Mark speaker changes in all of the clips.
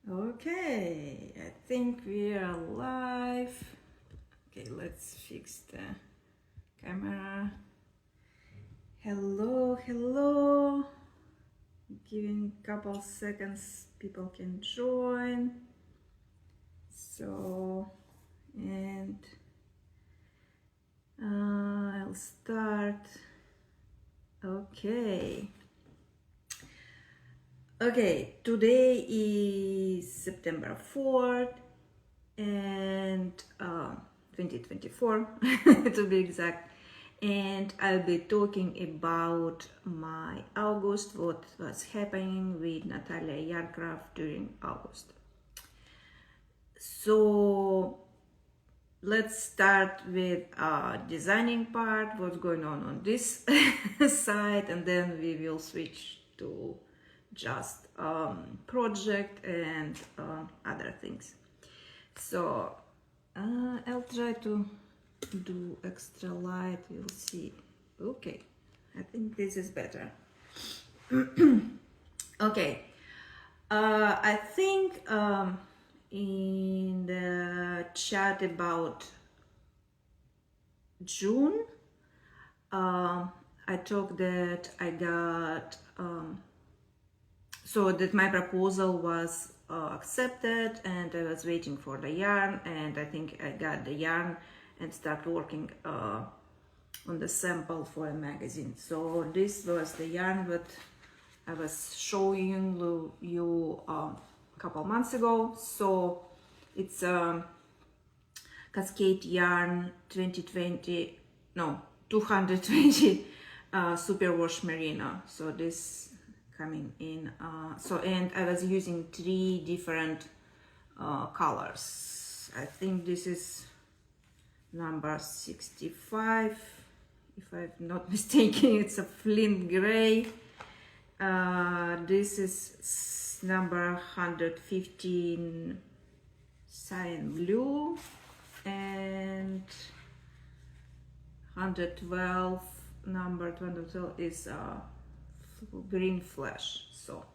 Speaker 1: Okay, I think we are live. Okay, let's fix the camera. Hello. Giving a couple seconds, people can join. So, and I'll start. Okay, today is September 4th and 2024 to be exact, and I'll be talking about my August, what was happening with Natalia Yarcraft during August. So let's start with designing part, what's going on this side, and then we will switch to just project and other things. So I'll try to do extra light, we'll see. Okay, I think this is better. Okay, I think in the chat about June, I talked that I got so that my proposal was accepted, and I was waiting for the yarn, and I think I got the yarn and start working on the sample for a magazine. So this was the yarn that I was showing you a couple months ago. So it's Cascade Yarn 220 Superwash Merino. So this coming in, and I was using 3 different colors. I think this is number 65, if I'm not mistaken. It's a flint gray. This is number 115 cyan blue, and 112, number 212 is green flesh. So,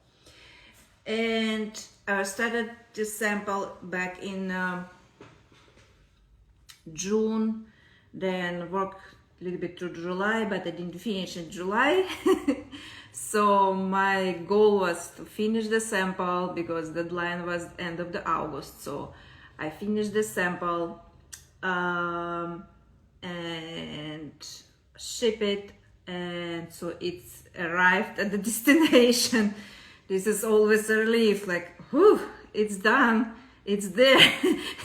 Speaker 1: and I started this sample back in June, then worked a little bit through July, but I didn't finish in July. So my goal was to finish the sample because the deadline was end of the August. So I finished the sample and ship it, and so it's arrived at the destination. This is always a relief, like, whew, it's done, it's there.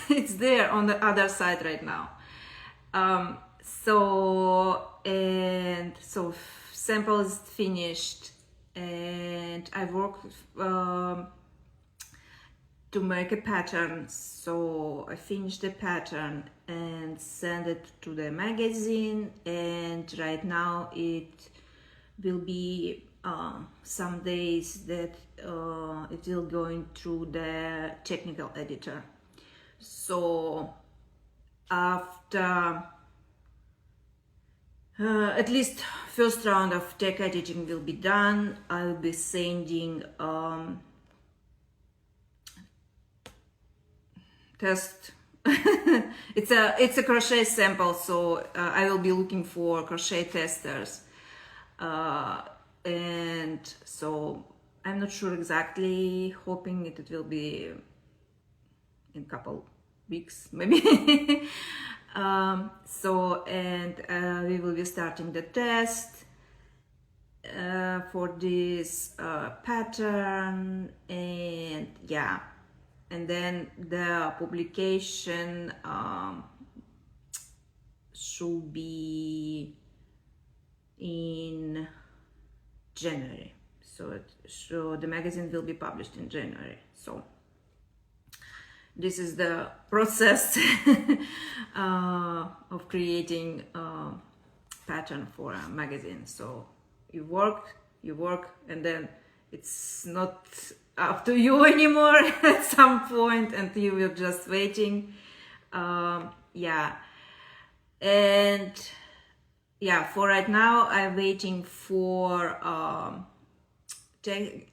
Speaker 1: It's there on the other side right now. So sample is finished, and I worked to make a pattern. So I finished the pattern and sent it to the magazine, and right now it will be some days that it will going through the technical editor. So after at least first round of tech editing will be done, I'll be sending test. It's a crochet sample, so I will be looking for crochet testers, and so I'm not sure exactly, hoping it will be in a couple weeks maybe. We will be starting the test for this pattern, and yeah, and then the publication should be in January. So the magazine will be published in January. So this is the process of creating a pattern for a magazine. So you work, and then it's not up to you anymore at some point, and you will just waiting. Yeah, and yeah, for right now I'm waiting for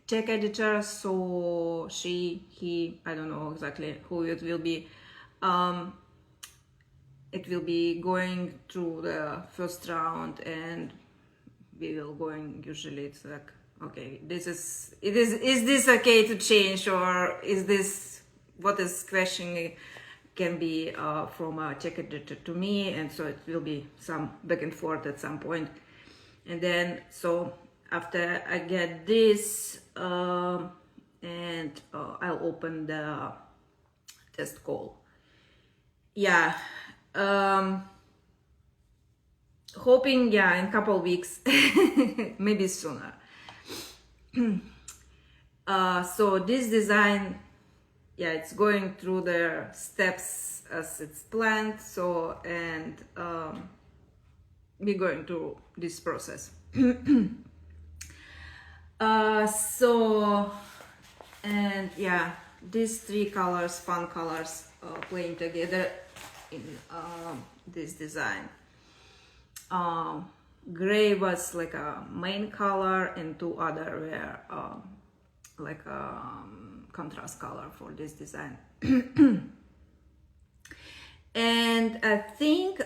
Speaker 1: check editor, so he, I don't know exactly who it will be. It will be going through the first round, and we will going, usually it's like, okay, is this okay to change, or is this, what is questioning can be from a check editor to me, and so it will be some back and forth at some point. And then, so after I get this, and I'll open the test call. Yeah, hoping, yeah, in a couple weeks, maybe sooner. So this design, yeah, it's going through the steps as it's planned. So, and we're going through this process. So, and yeah, these three colors, fun colors, playing together in this design. Gray was like a main color, and two other were like a contrast color for this design. And I think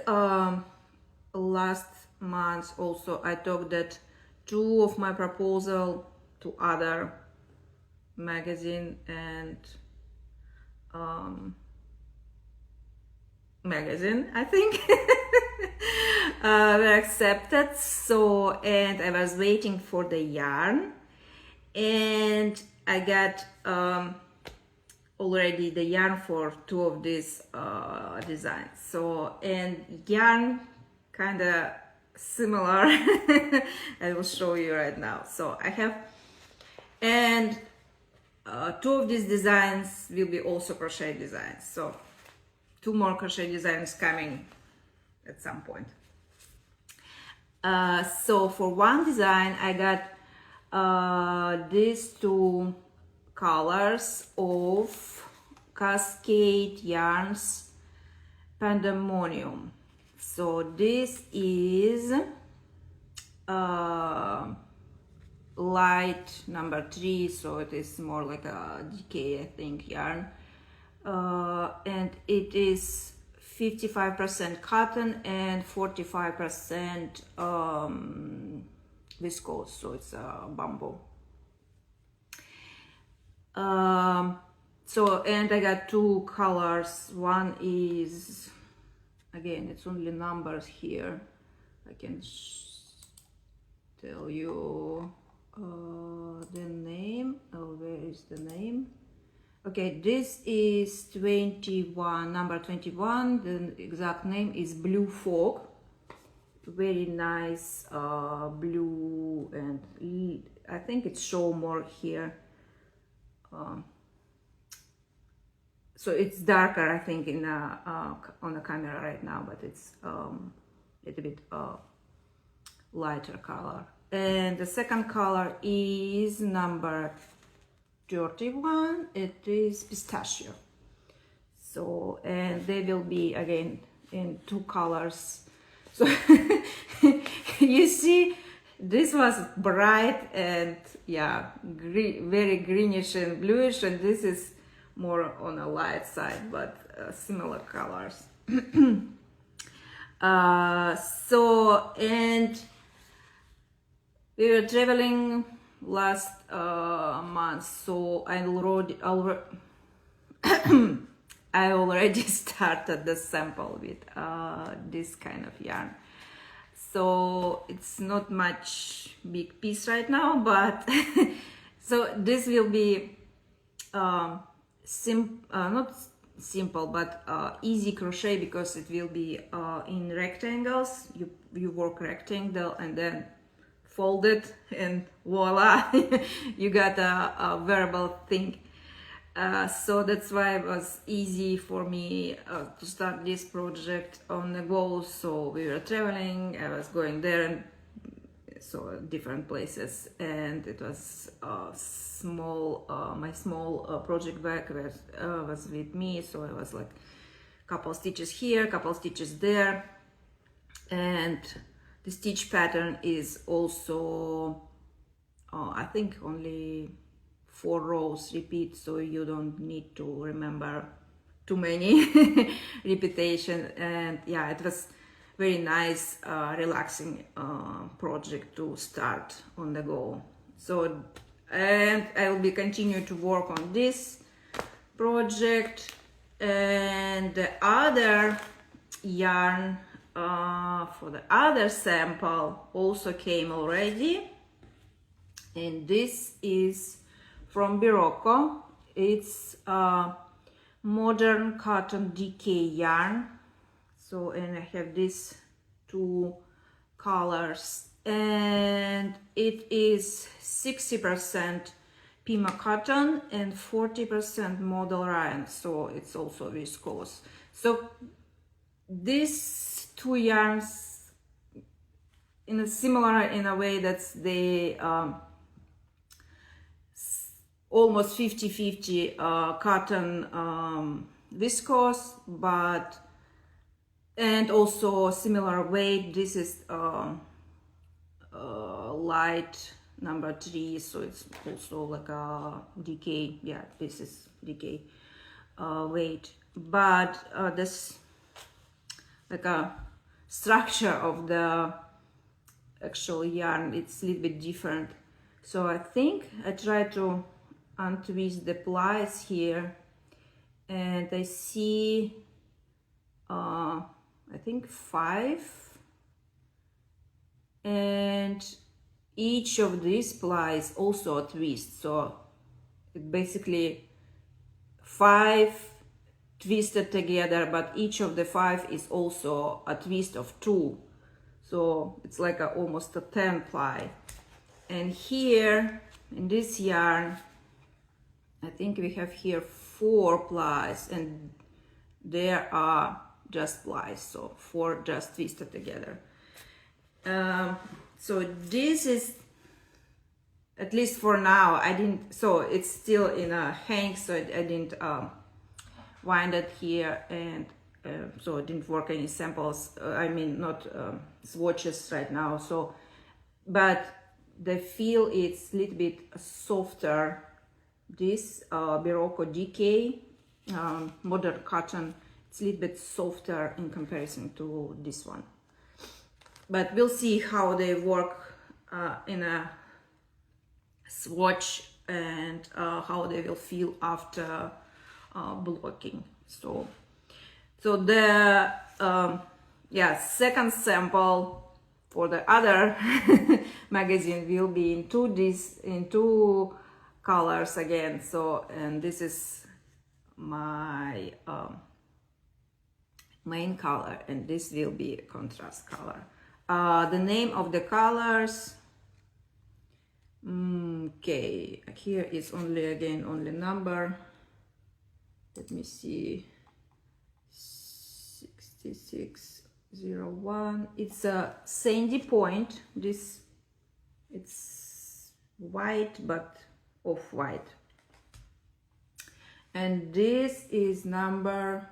Speaker 1: last month also I talked that two of my proposal to other magazine and magazine, I think, were accepted. So, and I was waiting for the yarn, and I got already the yarn for two of these designs. So, and yarn kind of similar. I will show you right now. So I have, and two of these designs will be also crochet designs. So two more crochet designs coming at some point. So for one design, I got these two colors of Cascade Yarns Pandemonium. So this is light number 3, so it is more like a DK, I think, yarn, and it is 55% cotton and 45% viscose, so it's bamboo. So, and I got two colors. One is, again, it's only numbers here. I can tell you the name. Oh, where is the name? Okay, this is 21, number 21. The exact name is Blue Fog. Very nice blue, and I think it show more here. So it's darker, I think, in on the camera right now, but it's a little bit lighter color. And the second color is number 31. It is pistachio. So, and they will be again in two colors. So you see, this was bright and, yeah, very greenish and bluish, and this is more on a light side, but similar colors. So, and we were traveling last month, so I already started the sample with this kind of yarn. So it's not much big piece right now, but so this will be not simple, but easy crochet, because it will be in rectangles. You work rectangle and then fold it, and voila, you got a wearable thing. So that's why it was easy for me to start this project on the go. So we were traveling, I was going there, and so different places, and it was small, my small project bag was with me, so I was like couple stitches here, couple stitches there, and the stitch pattern is also I think only 4 rows repeat, so you don't need to remember too many repetition. And yeah, it was very nice, relaxing project to start on the go. So, and I will be continue to work on this project. And the other yarn for the other sample also came already, and this is from Birocco. It's modern cotton decay yarn. So, and I have these 2 colors, and it is 60% Pima cotton and 40% model rayon, so it's also viscose. So these 2 yarns in a similar in a way that they almost 50-50 cotton viscose, but and also similar weight. This is light number 3, so it's also like a decay. Yeah, this is decay weight, but this like a structure of the actual yarn, it's a little bit different. So I think I try to untwist the plies here, and I see I think 5, and each of these plies also a twist, so it basically 5 twisted together, but each of the 5 is also a twist of 2, so it's like almost a 10 ply. And here in this yarn, I think we have here 4 plies, and there are just plies, so 4 just twisted together. So this is, at least for now, I didn't, so it's still in a hang, so I didn't wind it here, and so I didn't work any samples, I mean not swatches right now. So, but the feel is a little bit softer. This Birocco decay modern cotton, it's a little bit softer in comparison to this one, but we'll see how they work in a swatch, and how they will feel after blocking. So the yeah, second sample for the other magazine will be in 2 colors again. So, and this is my main color, and this will be a contrast color. The name of the colors, okay, here is only number, let me see, 6601. It's a sandy point. This, it's white but off-white, and this is number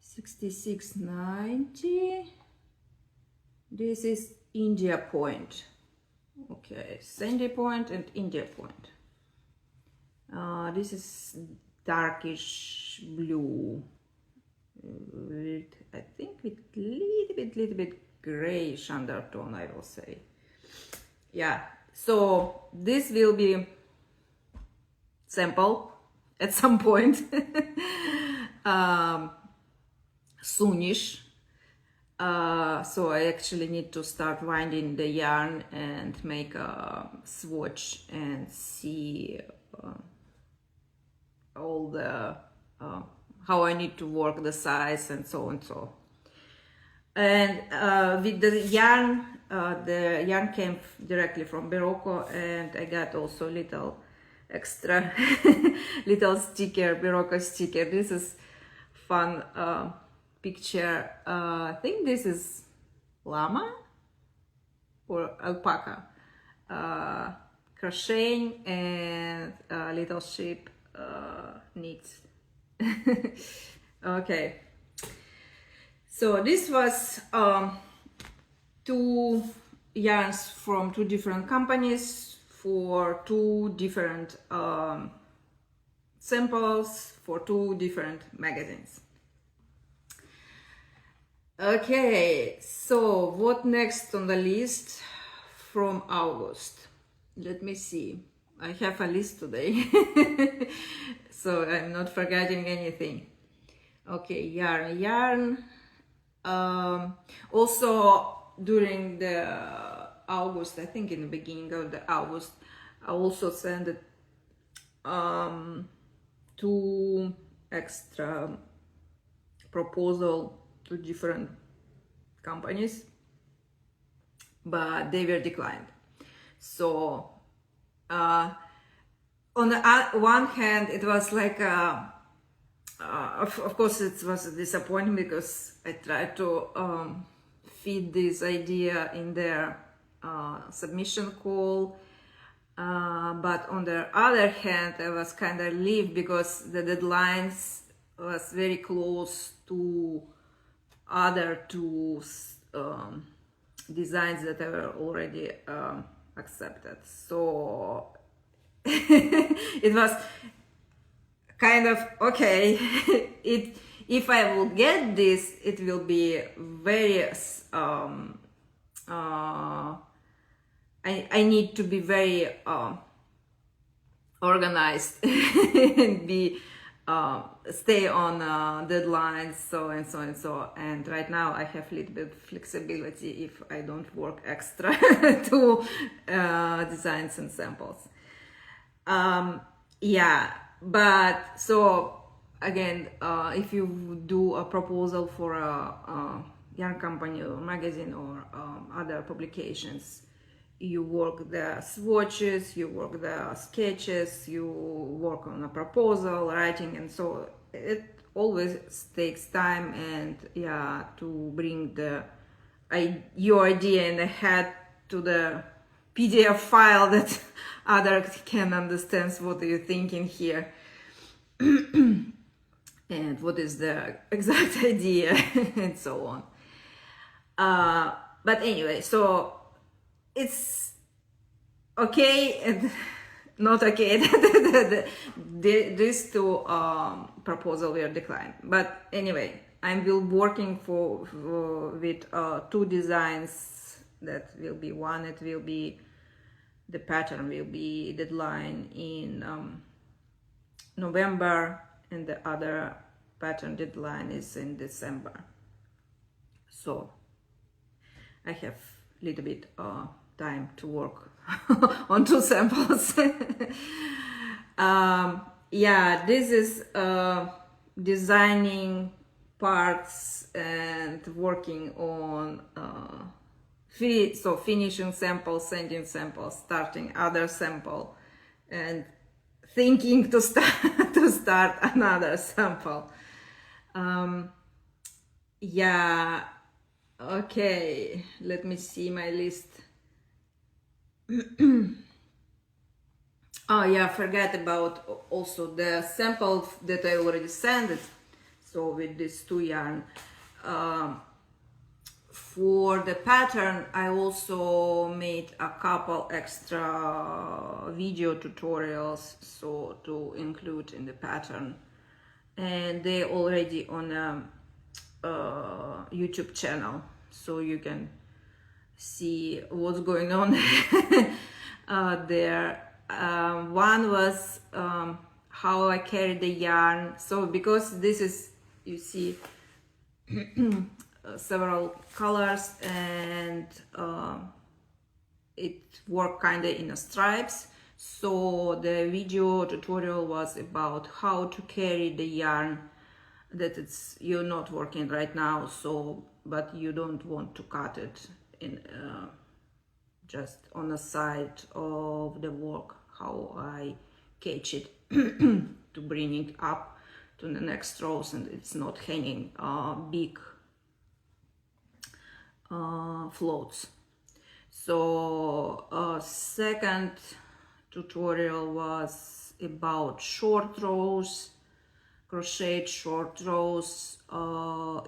Speaker 1: 6690. This is India point. Okay, sandy point and India point. This is darkish blue with, I think, with little bit grayish undertone, I will say. Yeah, so this will be sample at some point soonish. So I actually need to start winding the yarn and make a swatch and see all the how I need to work the size and so on. And with the yarn came directly from Birocco, and I got also little extra little sticker, Birocco sticker. This is fun picture. I think this is llama or alpaca crocheting, and little sheep knits. Okay, so this was 2 yarns from 2 different companies for two different samples for two different magazines. Okay, so what next on the list from August? Let me see. I have a list today, so I'm not forgetting anything. Okay, yarn. Also during the August, I think in the beginning of the August, I also sent two extra proposal to different companies, but they were declined. So on the one hand, it was like of course it was a disappointment, because I tried to feed this idea in their submission call, but on the other hand, I was kind of relieved because the deadlines was very close to other two designs that were already accepted. So it was kind of okay. If I will get this, it will be very I need to be very organized and be stay on deadlines, so and so and so. And right now I have a little bit of flexibility if I don't work extra to designs and samples. Yeah, but so again, if you do a proposal for a yarn company or magazine or other publications, you work the swatches, you work the sketches, you work on a proposal writing, and so it always takes time, and yeah, to bring your idea in the head to the PDF file that others can understand what you're thinking here and what is the exact idea and so on. But anyway, so it's okay and not okay. These two proposals were declined. But anyway, I'm will working with two designs that will be one. It will be the pattern will be deadline in November, and the other pattern deadline is in December. So I have a little bit time to work on two samples. Yeah, this is designing parts and working on so finishing samples, sending samples, starting other sample, and thinking to start another sample. Yeah, okay, let me see my list. Oh yeah, forget about also the sample that I already sent it. So with these two yarn, for the pattern, I also made a couple extra video tutorials, so to include in the pattern, and they already on a YouTube channel, so you can see what's going on there. One was how I carry the yarn. So because this is, you see, several colors, and it worked kind of in a stripes. So the video tutorial was about how to carry the yarn that you're not working right now, so but you don't want to cut it in just on the side of the work, how I catch it to bring it up to the next rows, and it's not hanging big floats. So second tutorial was about short rows, crocheted short rows,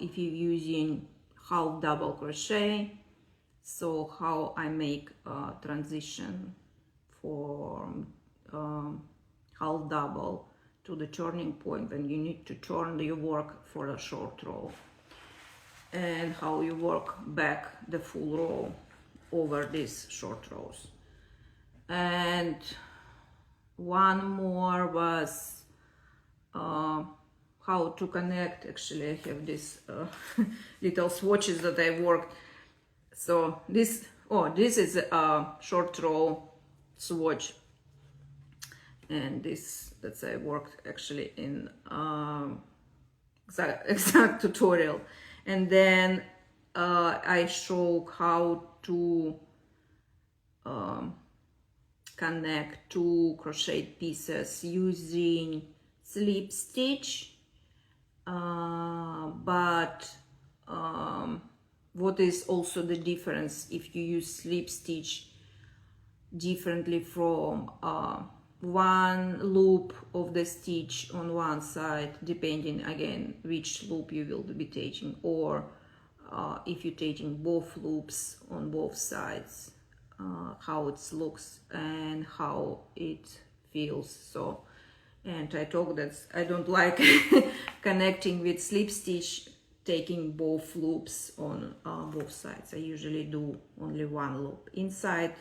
Speaker 1: if you're using half double crochet. So how I make a transition for half double to the turning point when you need to turn your work for a short row, and how you work back the full row over these short rows. And one more was how to connect. Actually, I have this little swatches that I worked. So this is a short row swatch, and this that I worked actually in exact tutorial. And then I show how to connect two crochet pieces using slip stitch, but what is also the difference if you use slip stitch differently from one loop of the stitch on one side, depending again which loop you will be taking, or if you're taking both loops on both sides, how it looks and how it feels. So, and I talk that I don't like connecting with slip stitch, taking both loops on both sides. I usually do only one loop, inside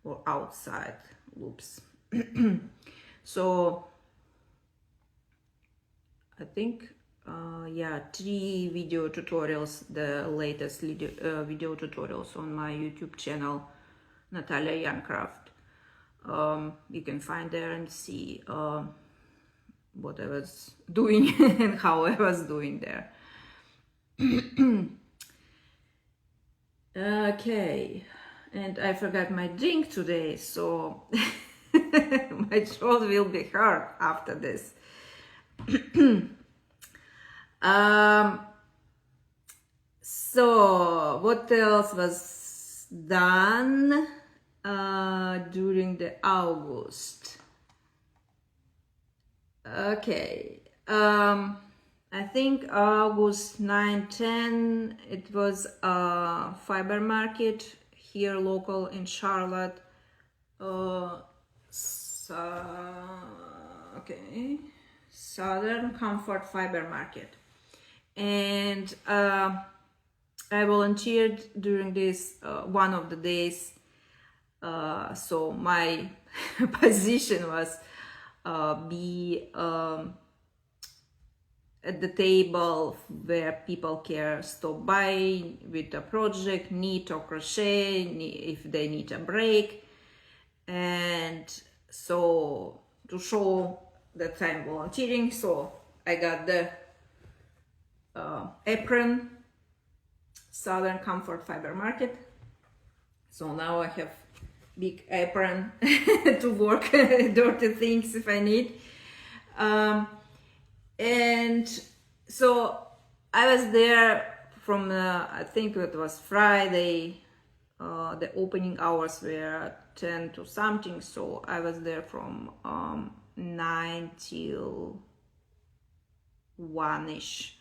Speaker 1: or outside loops. So I think yeah, 3 video tutorials, the latest video tutorials on my YouTube channel, Natalia Yarncraft. You can find there and see what I was doing and how I was doing there. Okay, and I forgot my drink today, so my throat will be hurt after this. So what else was done during the August? Okay, I think August 9-10, it was a fiber market here local in Charlotte. Okay, Southern Comfort Fiber Market, and I volunteered during this one of the days. So my position was be at the table where people can stop by with a project, knit or crochet, if they need a break. And so to show that I'm volunteering, so I got the apron, Southern Comfort Fiber Market. So now I have big apron to work dirty things if I need. And so I was there from I think it was Friday. The opening hours were 10 to something, so I was there from 9 till 1-ish.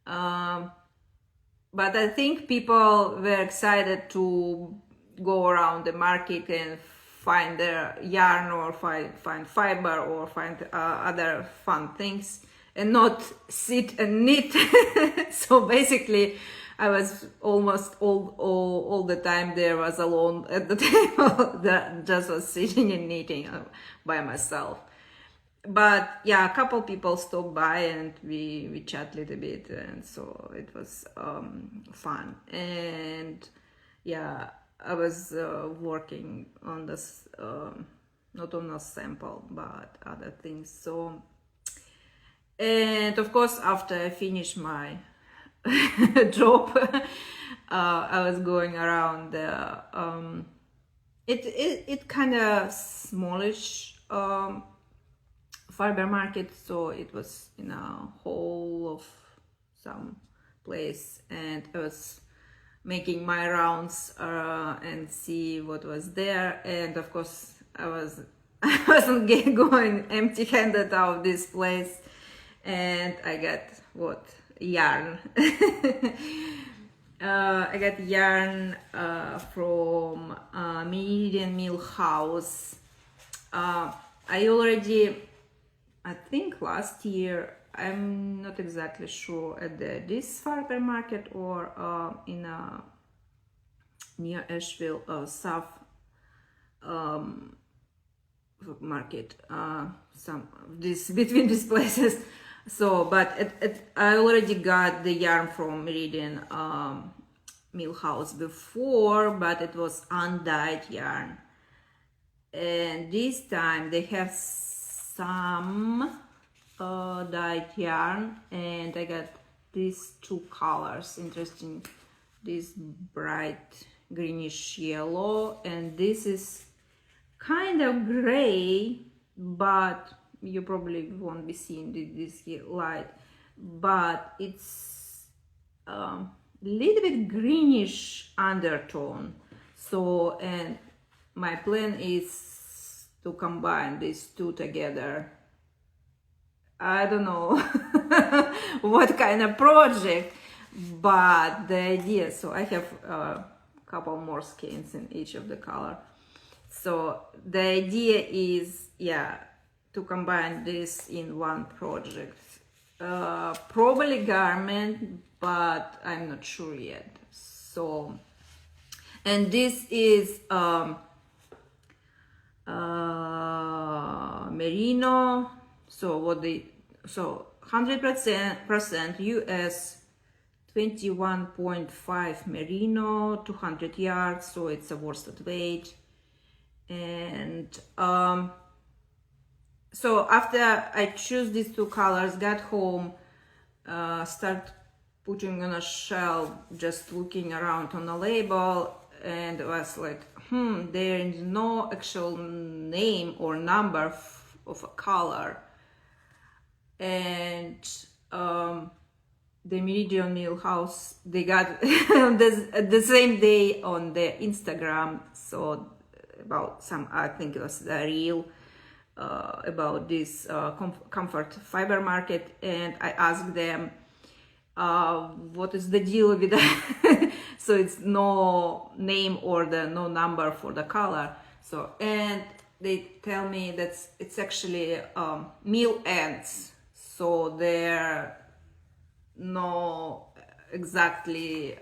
Speaker 1: But I think people were excited to go around the market and find their yarn, or find fiber, or find other fun things, and not sit and knit. So basically I was almost all the time there, was alone at the table, that just was sitting and knitting by myself. But yeah, a couple people stopped by and we chat a little bit, and so it was fun. And yeah, I was working on this, not on a sample but other things. So, and of course after I finished my job, I was going around the it kind of smallish fiber market, so it was in a hole of some place, and I was making my rounds and see what was there. And of course I wasn't going empty-handed out of this place, and I got what, yarn. I got yarn from Meridian Mill House. I already, I think last year, I'm not exactly sure, at this farmer market or in near Asheville, South market, some this between these places. So, but I already got the yarn from Meridian Mill House before, but it was undyed yarn. And this time they have some dyed yarn, and I got these two colors. Interesting, this bright greenish yellow, and this is kind of gray, but you probably won't be seeing this light, but it's little bit greenish undertone. So, and my plan is to combine these two together. I don't know what kind of project, but the idea, so I have a couple more skeins in each of the color. So the idea is, yeah, to combine this in one project. Probably garment, but I'm not sure yet. So, and this is merino. So what they, so 100% US, 21.5 merino, 200 yards. So it's a worsted weight. And so after I choose these two colors, got home, start putting on a shelf, just looking around on the label, and was like, there is no actual name or number of a color. And the Meridian Mill House, they got the same day on their Instagram, so about some, I think it was the reel about this comfort fiber market, and I asked them what is the deal with that. So it's no name or no number for the color. So, and they tell me that it's actually mill ends, so there no exactly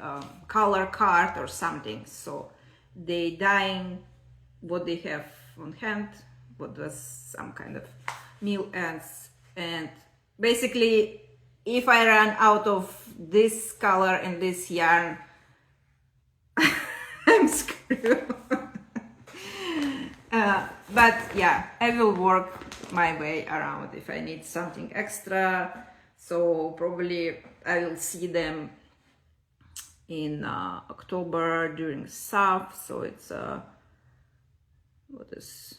Speaker 1: color card or something. So they dyeing what they have on hand, what was some kind of mill ends. And basically, if I run out of this color and this yarn, I'm screwed. But yeah, I will work my way around if I need something extra. So probably I will see them in October during South. So it's what is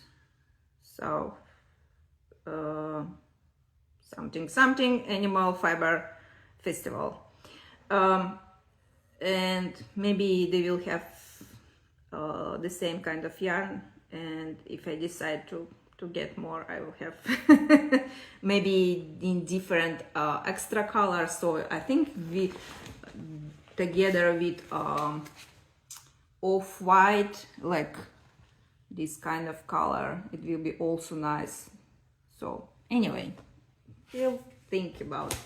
Speaker 1: South something animal fiber festival, and maybe they will have the same kind of yarn, and if I decide to get more, I will have maybe in different extra colors. So I think we together with off-white, like this kind of color, it will be also nice. So anyway, we'll think about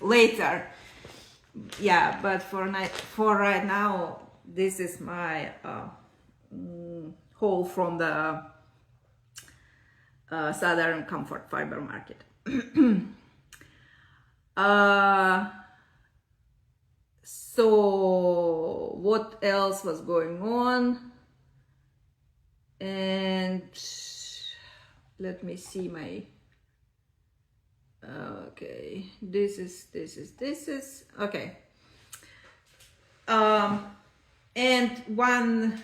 Speaker 1: later. Yeah, but for right now, this is my haul from the Southern Comfort Fiber Market. So what else was going on? And let me see my, okay, this is okay. And one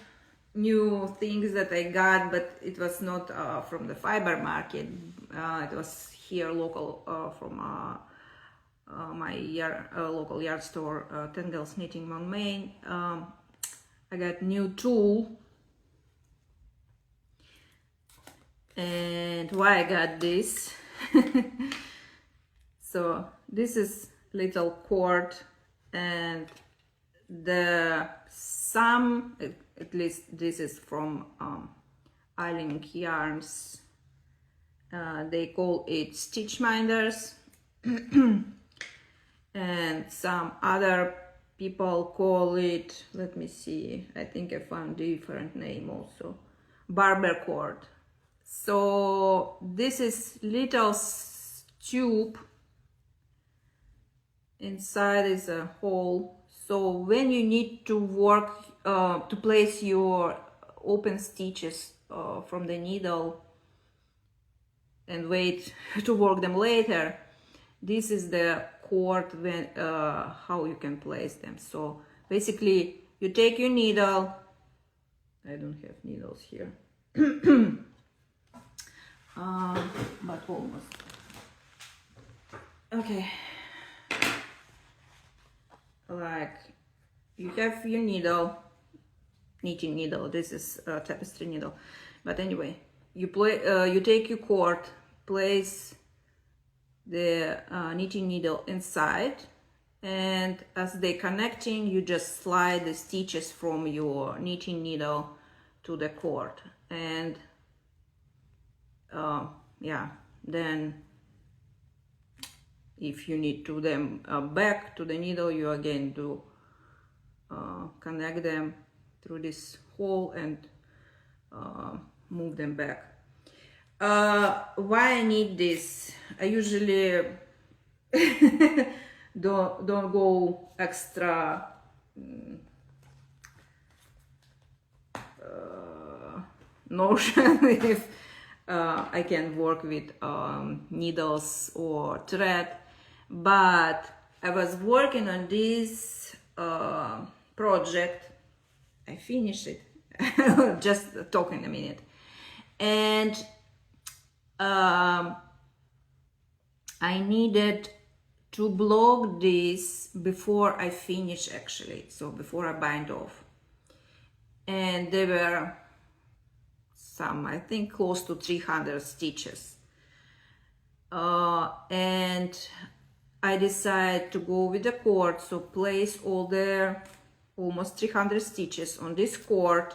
Speaker 1: new things that I got, but it was not from the fiber market, it was here local, from my local yard store, Tangles Knitting on Main. I got new tool. And why I got this? So this is little cord, and the some, at least this is from Cascade Yarns, they call it stitch minders, and some other people call it, let me see, I think I found a different name also, barber cord. So this is little tube, inside is a hole, so when you need to work to place your open stitches from the needle and wait to work them later, this is the cord when how you can place them. So basically you take your needle, I don't have needles here, but almost. Okay, like you have your needle, knitting needle, this is a tapestry needle, but anyway, you take your cord, place the knitting needle inside, and as they're connecting, you just slide the stitches from your knitting needle to the cord, and yeah, then if you need to them back to the needle, you again do connect them through this hole and move them back. Why I need this? I usually don't go extra notion if I can work with needles or thread, but I was working on this project. I finished it just talking a minute, and I needed to block this before I finish, actually, so before I bind off, and there were some, I think close to 300 stitches, and I decided to go with the cord, so place all the almost 300 stitches on this cord,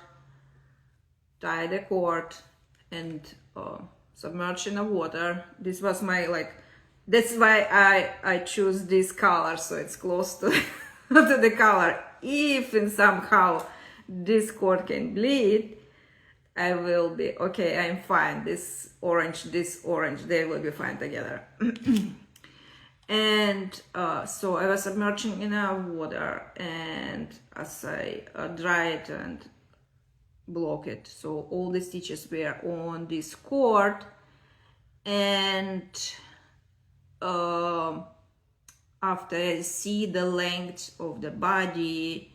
Speaker 1: tie the cord, and submerge in the water. This was my, like, that's why I choose this color, so it's close to, to the color. If and somehow this cord can bleed, I will be okay, I'm fine. This orange, they will be fine together. And so I was submerging in water, and as I dry it and block it, so all the stitches were on this cord, and after I see the length of the body,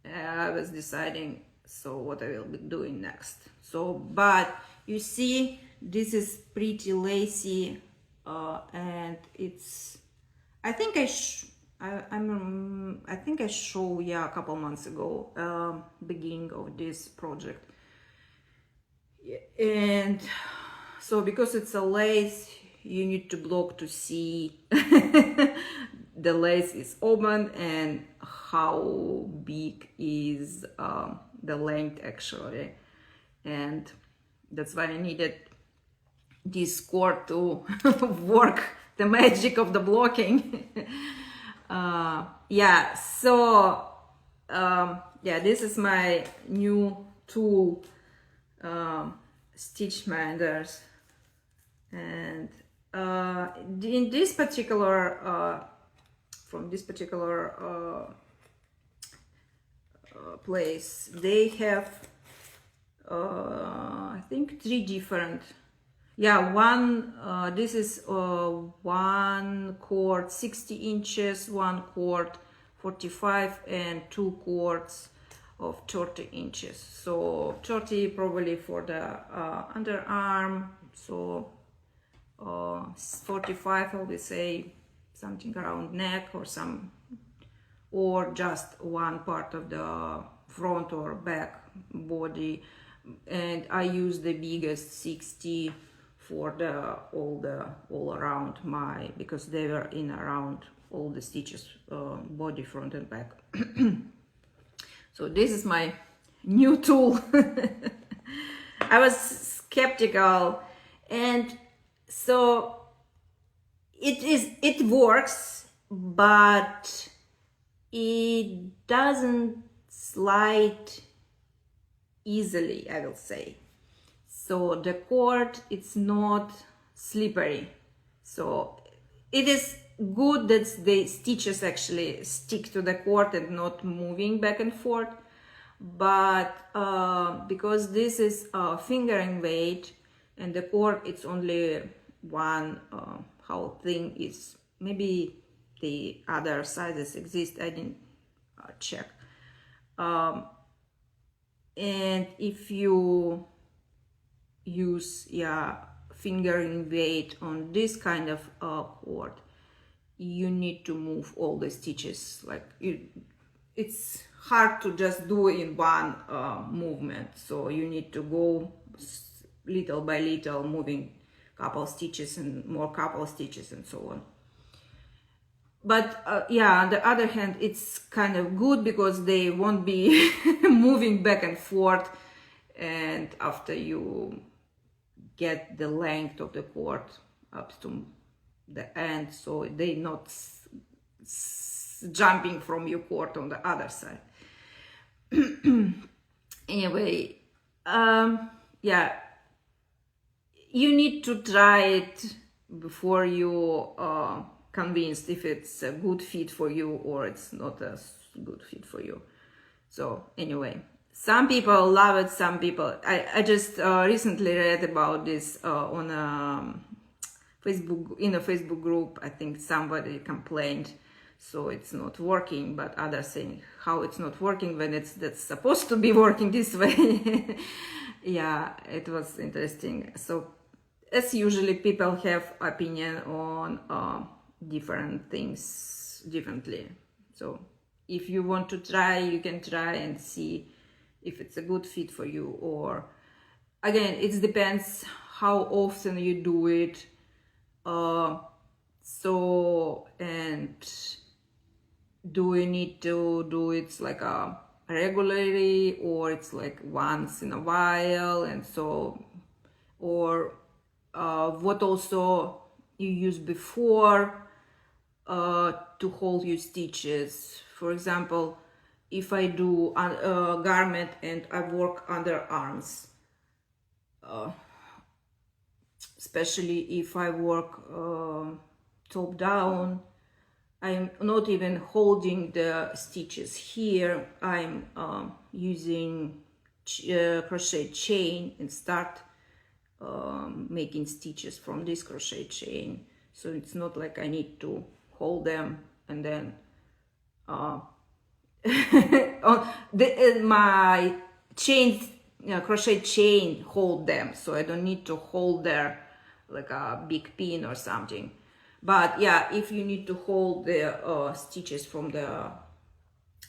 Speaker 1: I was deciding so what I will be doing next. So, but you see, this is pretty lacy, and it's, I think I think I showed, yeah, a couple months ago, beginning of this project, and so because it's a lace, you need to block to see the lace is open and how big is the length actually, and that's why I needed this cord to work the magic of the blocking. Yeah, so yeah, this is my new tool, stitch minders, and in this particular from this particular place, they have I think 3 different, yeah, one this is one cord 60 inches, one cord 45, and 2 cords of 30 inches. So 30 probably for the underarm, so 45 I will say something around neck or some, or just one part of the front or back body, and I use the biggest 60 for the all around my, because they were in around all the stitches, body, front and back. So this is my new tool. I was skeptical, and so it works, but it doesn't slide easily, I will say. So the cord, it's not slippery. So it is good that the stitches actually stick to the cord and not moving back and forth. But because this is a fingering weight and the cord, it's only one, how thin is, maybe the other sizes exist, I didn't check. And if you use fingering weight on this kind of cord, you need to move all the stitches. Like it's hard to just do in one movement, so you need to go little by little, moving couple stitches and more couple stitches and so on. But on the other hand, it's kind of good because they won't be moving back and forth, and after you get the length of the cord up to the end, so they not jumping from your cord on the other side. Anyway, you need to try it before you convinced if it's a good fit for you or it's not a good fit for you. So anyway, some people love it, some people, I just recently read about this on Facebook, in a Facebook group. I think somebody complained, so it's not working, but others saying how it's not working when that's supposed to be working this way. Yeah, it was interesting. So as usually, people have opinion on different things differently. So if you want to try, you can try and see if it's a good fit for you, or again, it depends how often you do it. So, and do you need to do it like a regularly, or it's like once in a while, and so, or what also you use before to hold your stitches. For example, if I do a garment and I work underarms, especially if I work top down, I'm not even holding the stitches here. I'm using crochet chain and start making stitches from this crochet chain. So it's not like I need to hold them and then my chain, crochet chain hold them, so I don't need to hold there like a big pin or something. But yeah, if you need to hold the stitches from the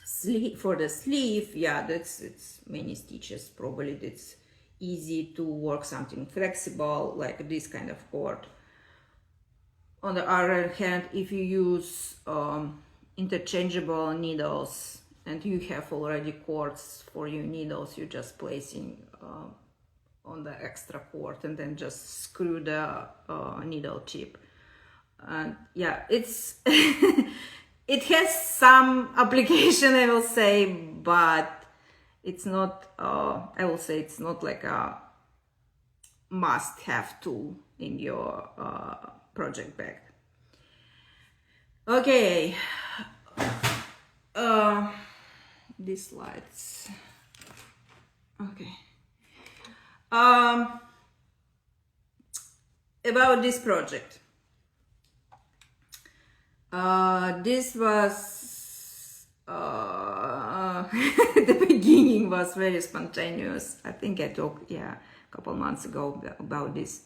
Speaker 1: sleeve, for the sleeve, yeah, it's many stitches. Probably it's easy to work something flexible like this kind of cord. On the other hand, if you use interchangeable needles and you have already cords for your needles, you're just placing on the extra cord and then just screw the needle tip. And yeah, it's it has some application, I will say, but it's not, I will say it's not like a must-have tool in your project bag. Okay, these slides. Okay. About this project. This was the beginning was very spontaneous. I think I talked a couple months ago about this.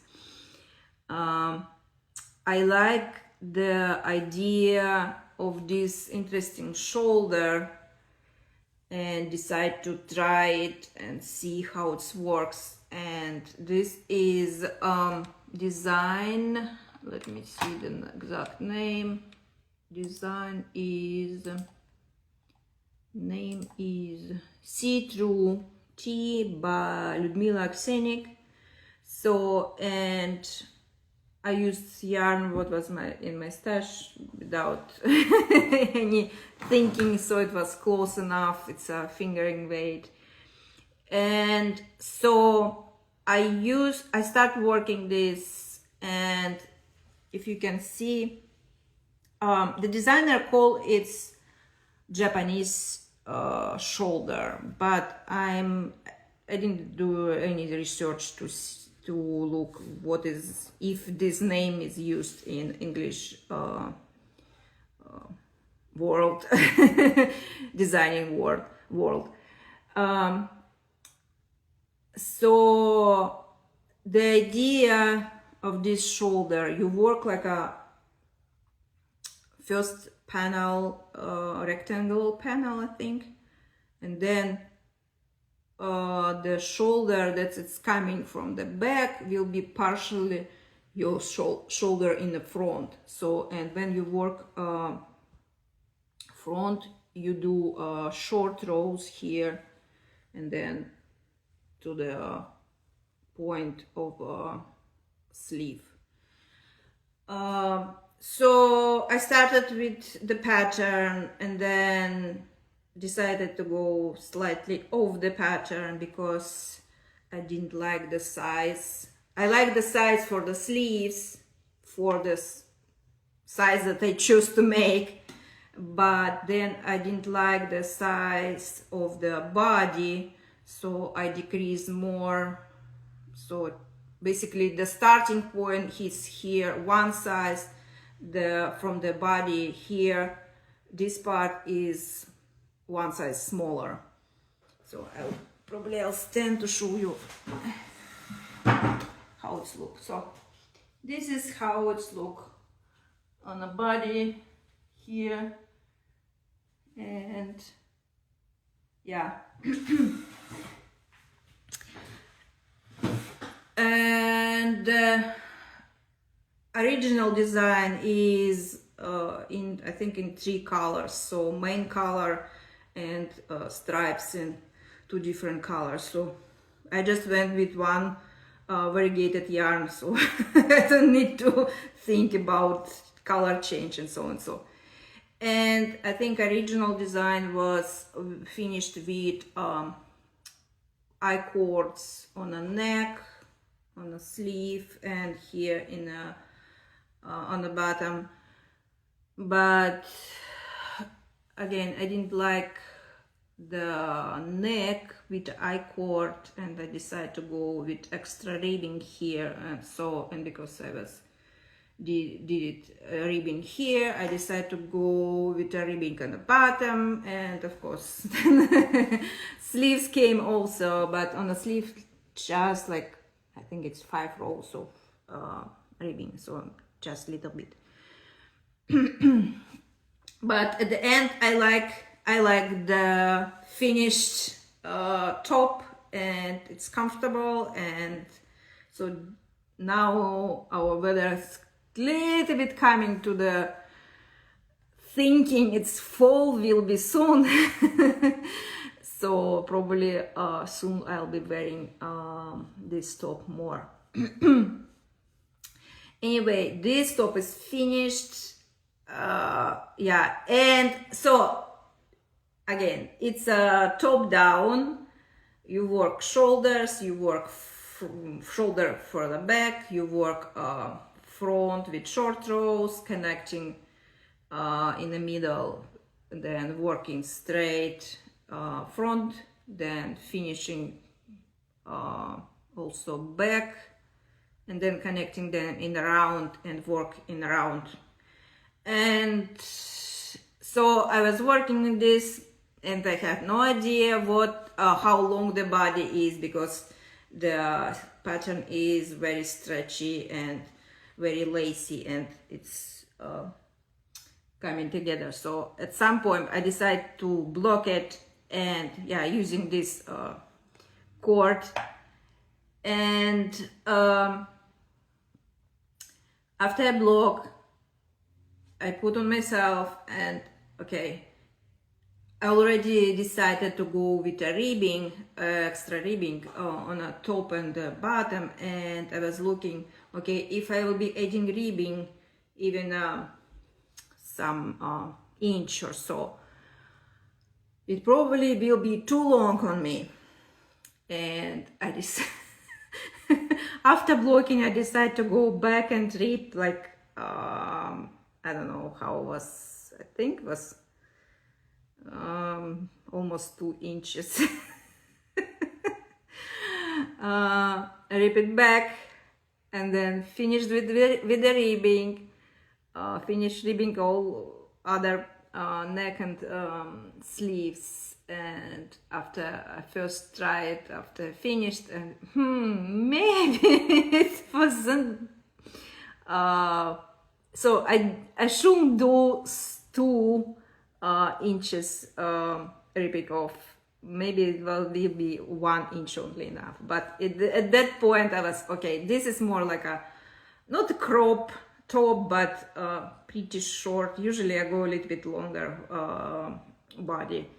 Speaker 1: I like the idea of this interesting shoulder and decide to try it and see how it works. And this is design, let me see the exact name. Design is, name is See-Through Tea by Ludmila Aksenik. So, and I used yarn what was in my stash without any thinking, so it was close enough. It's a fingering weight. And so I start working this, and if you can see, the designer called it's Japanese shoulder, but I didn't do any research to look what is, if this name is used in English world, designing world. So the idea of this shoulder, you work like a first panel, rectangle panel, I think, and then the shoulder that it's coming from the back will be partially your shoulder in the front. So, and when you work front, you do short rows here, and then to the point of sleeve. So I started with the pattern and then decided to go slightly off the pattern because I didn't like the size. I like the size for the sleeves, for this size that I chose to make, but then I didn't like the size of the body, so I decreased more. So basically the starting point is here, one size, from the body here, this part is one size smaller. So I'll stand to show you how it looks. So this is how it looks on the body here, and yeah. And the original design is I think in 3 colors, so main color and stripes in 2 different colors. So I just went with one variegated yarn, so I don't need to think about color change and so on. So, and I think original design was finished with I-cords on a neck, on a sleeve, and here in a on the bottom. But again, I didn't like the neck with I-cord, and I decided to go with extra ribbing here. And so, and because I was did it ribbing here, I decided to go with a ribbing on the bottom, and of course sleeves came also, but on the sleeve just like I think it's 5 rows of ribbing, so just a little bit. But at the end, I like the finished top, and it's comfortable. And so now our weather is a little bit coming to the thinking it's fall will be soon. So probably soon I'll be wearing this top more. Anyway, this top is finished. Yeah, and so again, it's a top down. You work shoulders, you work shoulder for the back, you work front with short rows, connecting in the middle, then working straight front, then finishing also back, and then connecting them in the round and work in the round. And so I was working in this, and I had no idea what how long the body is, because the pattern is very stretchy and very lacy, and it's coming together. So at some point I decided to block it, and yeah, using this cord. And After I block, I put on myself, and okay, I already decided to go with a ribbing, extra ribbing on a top and the bottom, and I was looking, okay, if I will be adding ribbing, even some inch or so, it probably will be too long on me. And I decided, after blocking, I decided to go back and rip, like, I don't know how it was, I think it was almost 2 inches. Rip it back, and then finished with the ribbing. Finished ribbing all other neck and sleeves. And after I first tried, after I finished, and maybe it wasn't. So I shouldn't do 2 inches ripping off. Maybe it will be 1 inch only enough. But at that point I was, okay, this is more like a, not a crop top, but pretty short. Usually I go a little bit longer body.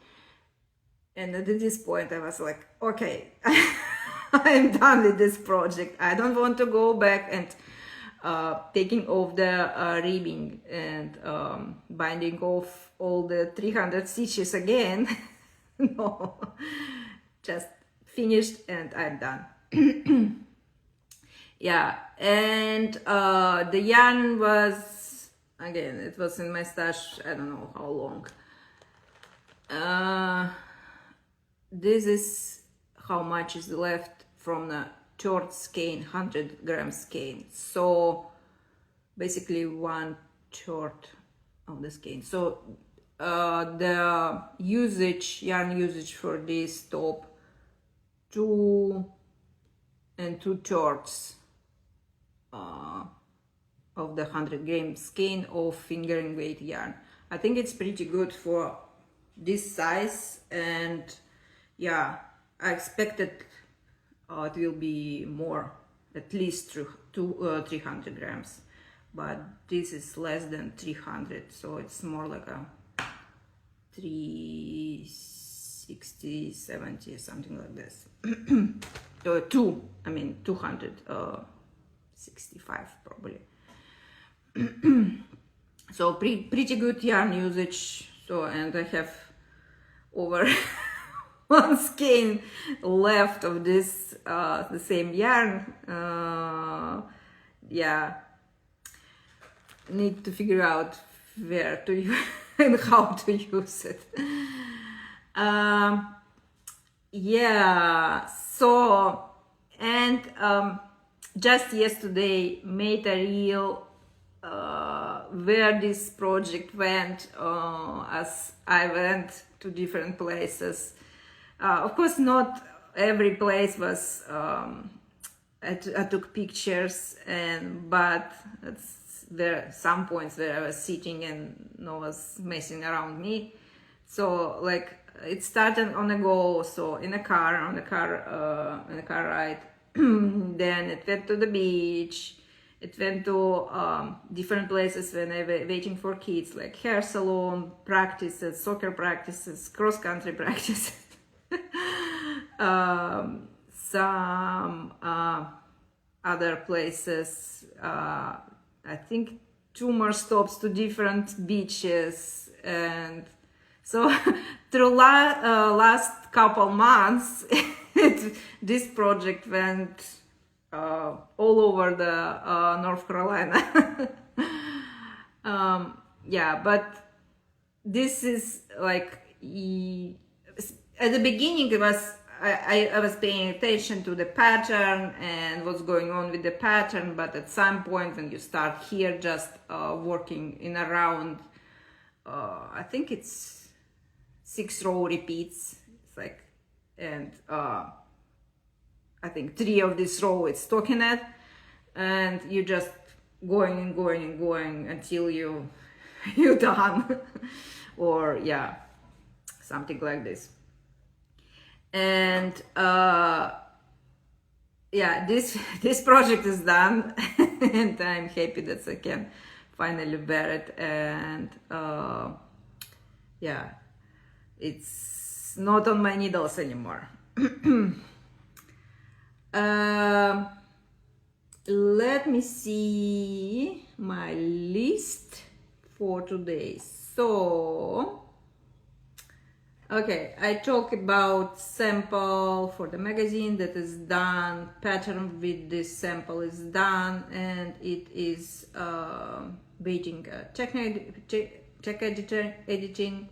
Speaker 1: And at this point I was like, okay, I'm done with this project. I don't want to go back and taking off the ribbing and binding off all the 300 stitches again. No, just finished and I'm done. Yeah, and the yarn was, again, it was in my stash, I don't know how long. This is how much is left from the third skein, 100 gram skein. So basically 1/3 of the skein. So the yarn usage for this top, 2 2/3 of the 100 gram skein of fingering weight yarn. I think it's pretty good for this size, and yeah, I expected it will be more, at least 300 grams, but this is less than 300, so it's more like a 360, 70, something like this. 265 probably. So pretty good yarn usage. So, and I have over 1 skein left of this the same yarn. Yeah, need to figure out where to use and how to use it. Yeah, so, and just yesterday made a reel where this project went as I went to different places. Of course, not every place was, I took pictures, but there are some points where I was sitting and no one was messing around me. So like it started on a go, so in a car ride. Then it went to the beach. It went to different places when I was waiting for kids, like hair salon practices, soccer practices, cross-country practices. Some other places, I think 2 more stops to different beaches. And so through last couple months, this project went all over the North Carolina. Yeah, but this is like, at the beginning it was, I was paying attention to the pattern and what's going on with the pattern, but at some point when you start here just working in a round, I think it's 6 row repeats. It's like, and I think 3 of this row it's stockinette, and you just going and going and going until you're done. Or yeah, something like this. And yeah, this project is done. and I'm happy that I can finally wear it. And yeah, it's not on my needles anymore. Let me see my list for today. So, okay, I talk about sample for the magazine that is done, pattern with this sample is done, and it is waiting tech editing.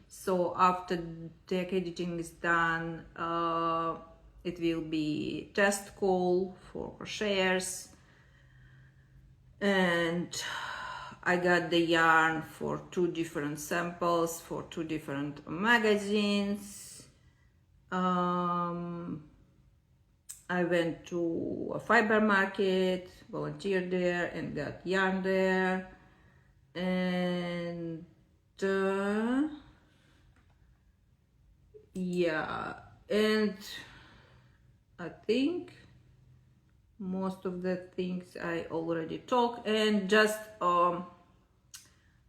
Speaker 1: So after tech editing is done, it will be test call for crocheters, and I got the yarn for 2 different samples for 2 different magazines. I went to a fiber market, volunteered there, and got yarn there. And yeah, and I think most of the things I already talked. And just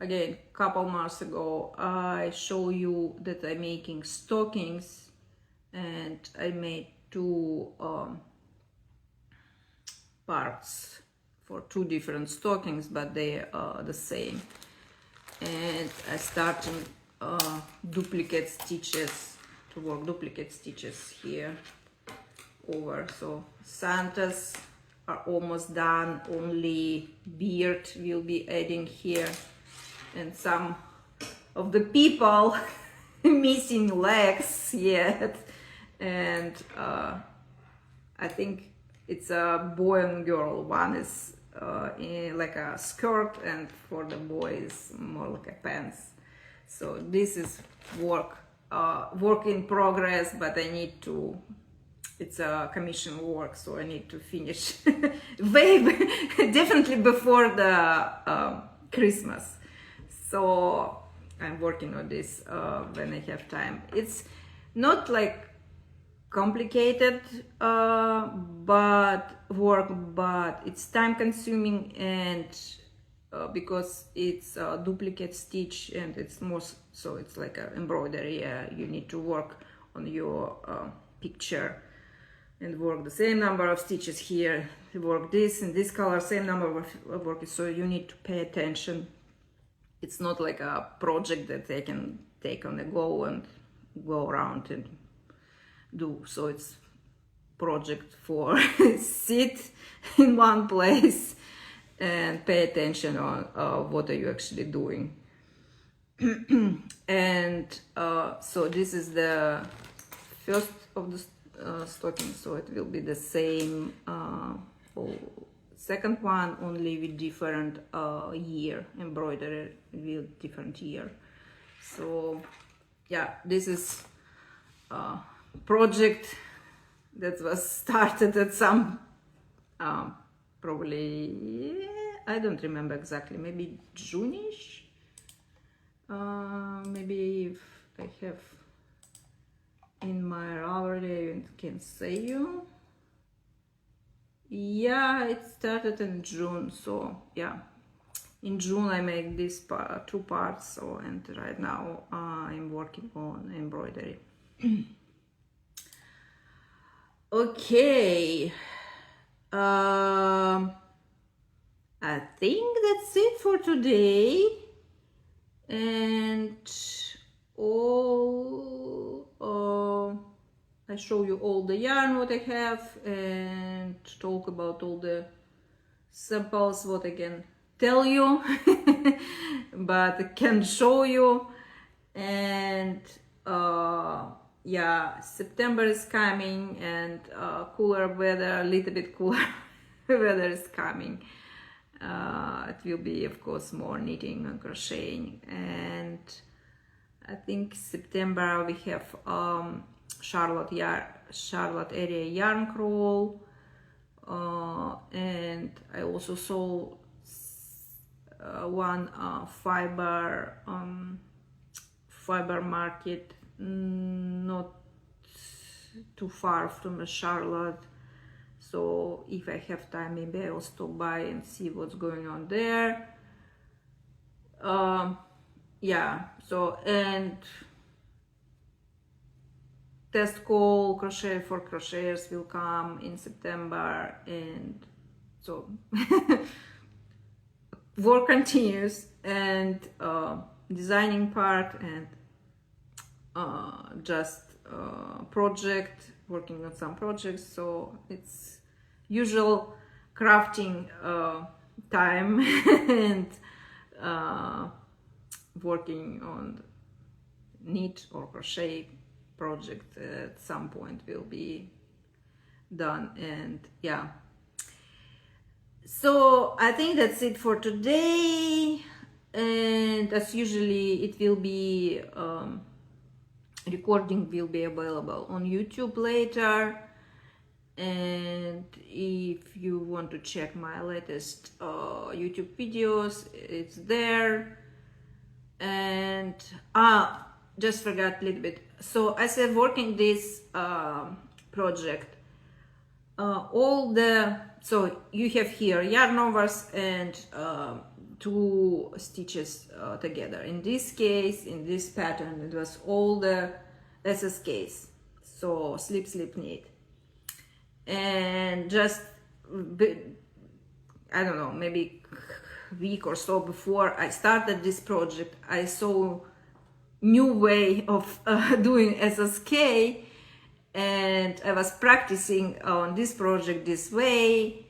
Speaker 1: again, couple months ago I show you that I'm making stockings, and I made 2 parts for 2 different stockings, but they are the same. And I started duplicate stitches, to work duplicate stitches here over. So Santas are almost done, only beard will be adding here, and some of the people missing legs yet. And I think it's a boy and girl. One is in like a skirt, and for the boy is more like a pants. So this is work in progress, but I need to, it's a commission work, so I need to finish definitely before the Christmas. So I'm working on this when I have time. It's not like complicated but it's time consuming, and because it's a duplicate stitch and it's more, so it's like an embroidery. You need to work on your picture and work the same number of stitches here, work this in this color, same number of work, so you need to pay attention. It's not like a project that they can take on the go and go around and do. So it's project for sit in one place and pay attention on what are you actually doing. And so this is the first of the stockings, so it will be the same second one, only with different year, embroidery with different year. So yeah, this is project that was started at some probably, I don't remember exactly, maybe June-ish. Maybe if I have in my hourly, I can say you. Yeah, it started in June, so yeah, in June I make these 2 parts. So, and right now I'm working on embroidery. Okay, I think that's it for today, and I show you all the yarn what I have, and talk about all the samples what I can tell you but I can show you. And yeah, September is coming, and cooler weather, a little bit cooler weather is coming. It will be, of course, more knitting and crocheting. And I think September we have Charlotte area yarn crawl, and I also saw one fiber market not too far from Charlotte, so if I have time, maybe I will stop by and see what's going on there. Yeah, so, and test call crochet for crocheters will come in September, and so work continues, and designing part, and just project, working on some projects. So it's usual crafting time and working on knit or crochet project at some point will be done. And yeah, so I think that's it for today, and as usually it will be recording will be available on YouTube later, and if you want to check my latest YouTube videos, it's there. And just forgot a little bit. So as I'm working this project, all the, so you have here yarn overs and 2 stitches together. In this case, in this pattern, it was all the SSKs, so slip slip knit. And just I don't know, maybe a week or so before I started this project, I saw new way of doing SSK, and I was practicing on this project this way.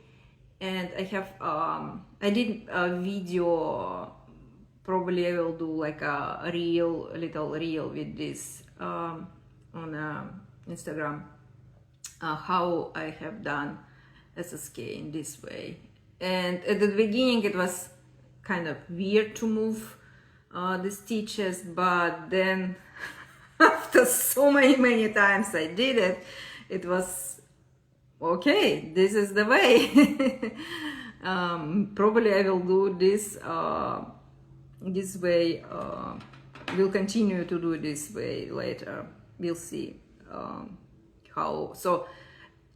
Speaker 1: And I have I did a video, probably I will do like a little reel with this on Instagram, how I have done SSK in this way. And at the beginning it was kind of weird to move the stitches, but then after so many times I did it, it was okay, this is the way. Probably I will do this this way, we'll continue to do this way later, we'll see how. So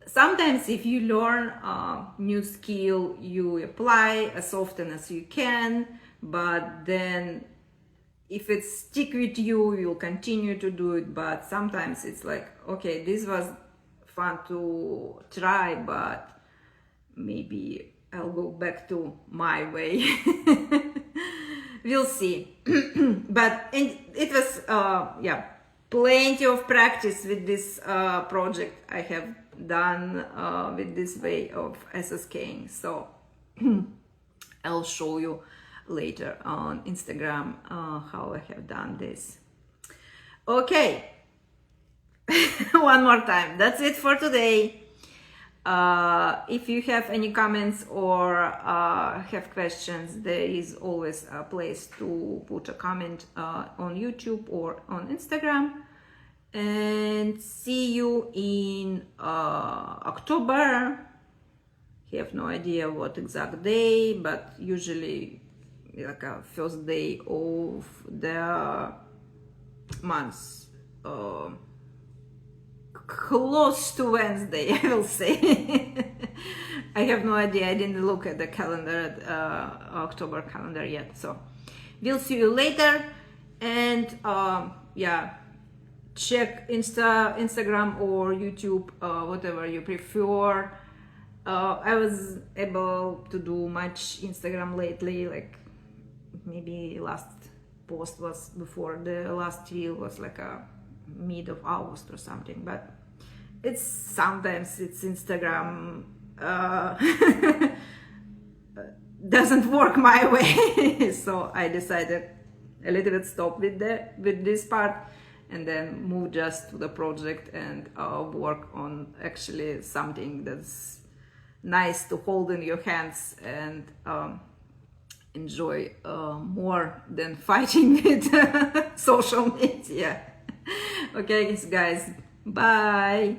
Speaker 1: sometimes if you learn a new skill, you apply as often as you can, but then if it stick with you, you'll continue to do it. But sometimes it's like, okay, this was fun to try, but maybe I'll go back to my way. We'll see. But it was yeah, plenty of practice with this project I have done with this way of SSKing. So I'll show you later on Instagram how I have done this. Okay. One more time, that's it for today. If you have any comments or have questions, there is always a place to put a comment on YouTube or on Instagram. And see you in October. Have no idea what exact day, but usually like a first day of the month, close to Wednesday, I will say. I have no idea, I didn't look at the calendar, October calendar yet, so we'll see you later. And yeah, check Instagram or YouTube, whatever you prefer. I was able to do much Instagram lately, like maybe last post was before the last reel was like a mid of August or something, but it's sometimes it's Instagram doesn't work my way. So I decided a little bit stop with this part and then move just to the project and work on actually something that's nice to hold in your hands and enjoy more than fighting with social media. Okay guys, bye.